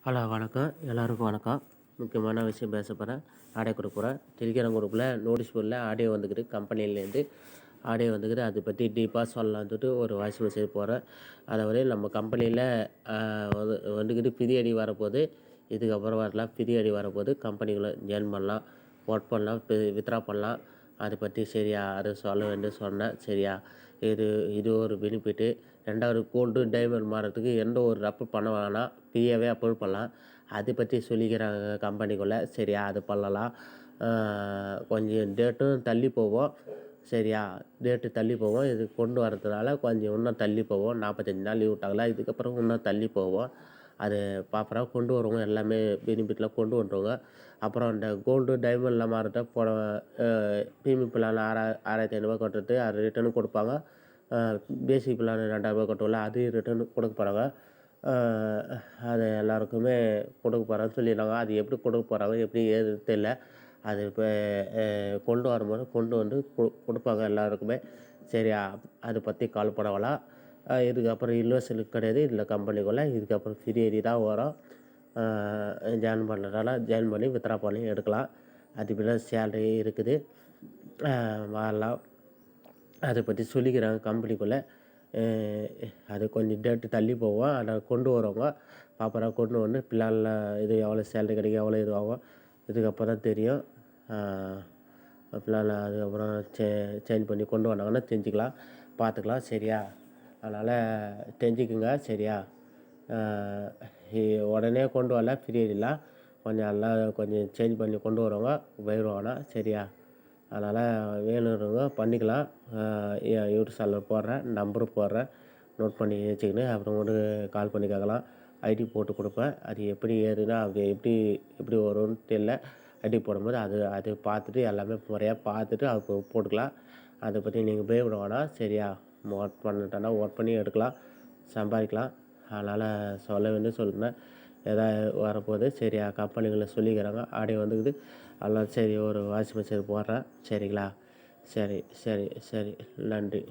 Hello வணக்கம். எல்லாருக்கும் வணக்கம். முக்கியமான விஷயம் பேச போகிறேன். ஆடியோ கொடுக்க போகிறேன். டெலிகிராம் குரூப்பில் நோட்டீஸ் போர்டில் ஆடியோ வந்துக்குது. கம்பெனிலேருந்து ஆடியோ வந்துக்குது. அதை பற்றி டீப்பாக சொல்லலான்னு சொல்லிட்டு ஒரு வாய்ஸ் மெசேஜ் போடுறேன். அதாவது நம்ம கம்பெனியில் வந்துக்கிட்டு ஃப்ரீ ஐடி வரப்போகுது. இதுக்கப்புறம் வரலாம் ஃப்ரீ ஐடி வரப்போகுது. கம்பெனிக்குள்ளே ஜாயின் பண்ணலாம், ஒர்க் பண்ணலாம், வித்ரா பண்ணலாம். அதை பற்றி சரியா அதை சொல்ல வேண்டும் சொன்னேன். சரியா, இது இது ஒரு பெனிஃபிட்டு. ரெண்டாவது, கோல்டு டைமண்ட் மாறுறதுக்கு எந்த ஒரு ரப்பு பண்ண வேணாம், ஃப்ரீயாகவே அப்லோட் பண்ணலாம். அதை பற்றி சொல்லிக்கிறாங்க கம்பெனிக்குள்ளே. சரியா, அது பண்ணலாம். கொஞ்சம் டேட்டும் தள்ளி போவோம். சரியா, டேட்டு தள்ளி போவோம். இது கொண்டு வரதுனால கொஞ்சம் இன்னும் தள்ளி போவோம். 45 நாள் லீவ் விட்டாங்களா, இதுக்கப்புறம் இன்னும் தள்ளி போவோம். அது ப்ராப்பராக கொண்டு வருவோங்க. எல்லாமே பெனிஃபிட்லாம் கொண்டு வந்துருவோங்க. அப்புறம் இந்த கோல்டு டைமண்ட்லாம் மாறுறத ப்ரீமியம் பிளான் 6500 கட்டுறது அது ரிட்டர்னு கொடுப்பாங்க. பேசிக் பிளான் 2000 கட்டுவோம்ல, அது ரிட்டர்னு கொடுக்க போகிறாங்க. அது எல்லாருக்குமே கொடுக்க போகிறாங்கன்னு சொல்லியிருக்காங்க. அது எப்படி கொடுக்க போகிறாங்க, எப்படி ஏதுன்னு தெரியல. அது இப்போ கொண்டு வரும்போது கொண்டு வந்து கொடுப்பாங்க எல்லாருக்குமே. சரியா, அதை பற்றி கவலைப்பட வேணாம். இதுக்கப்புறம் இன்வெஸ்ட்மெண்ட் கிடையாது இதில் கம்பெனிக்குள்ளே. இதுக்கப்புறம் ஃப்ரீ ஐடி தான் வரும். ஜாயின் பண்ணுறதால ஜாயின் பண்ணி வித்ரா பண்ணி எடுக்கலாம். அதுபோல் சேலரி இருக்குது, வரலாம். அதை பற்றி சொல்லிக்கிறாங்க கம்பெனிக்குள்ளே. அது கொஞ்சம் டேட்டு தள்ளி போவோம். அதை கொண்டு வருவாங்க. ப்ராப்பராக கொண்டு வந்து பிளானில் இது எவ்வளோ சேலரி கிடைக்கும், எவ்வளோ இது ஆகும், இதுக்கப்புறம் தான் தெரியும். பிளானில் அதுக்கப்புறம் சேஞ்ச் பண்ணி கொண்டு வந்தாங்கன்னா தெரிஞ்சுக்கலாம், பார்த்துக்கலாம். சரியா, அதனால் தெரிஞ்சுக்குங்க. சரியா, உடனே கொண்டு வரல ஃப்ரீ ஐடிலாம், கொஞ்சம் எல்லாம் கொஞ்சம் சேஞ்ச் பண்ணி கொண்டு வருவாங்க, போயிடுவாங்கன்னா. சரியா, அதனால் வேணுன்றவங்க பண்ணிக்கலாம். என் யூடியூப் சேனல் போடுறேன், நம்பரும் போடுறேன், நோட் பண்ணி வச்சுக்கின்னு அப்புறம் கூட கால் பண்ணி கேட்கலாம். ஐடி போட்டு கொடுப்பேன். அது எப்படி ஏதுன்னா அது எப்படி வரும்னு தெரியல. ஐடி போடும்போது அது பார்த்துட்டு எல்லாமே முறையாக பார்த்துட்டு அது போட்டுக்கலாம். அதை பற்றி நீங்கள் பயப்பட வேணாம். சரியா, ஒர்க் பண்ணிட்டோன்னா ஒர்க் பண்ணி எடுக்கலாம், சம்பாதிக்கலாம். அதனால் சொல்ல வேண்டிய சொல்கிறேன். எதாவது வரப்போகுது. சரியா, கம்பெனிகளில் சொல்லிக்கிறாங்க ஆடியோ வந்துக்குது. அதெல்லாம் சரி, ஒரு வாய்ஸ் மெசேஜ் போடுறேன். சரிங்களா? சரி, நன்றி.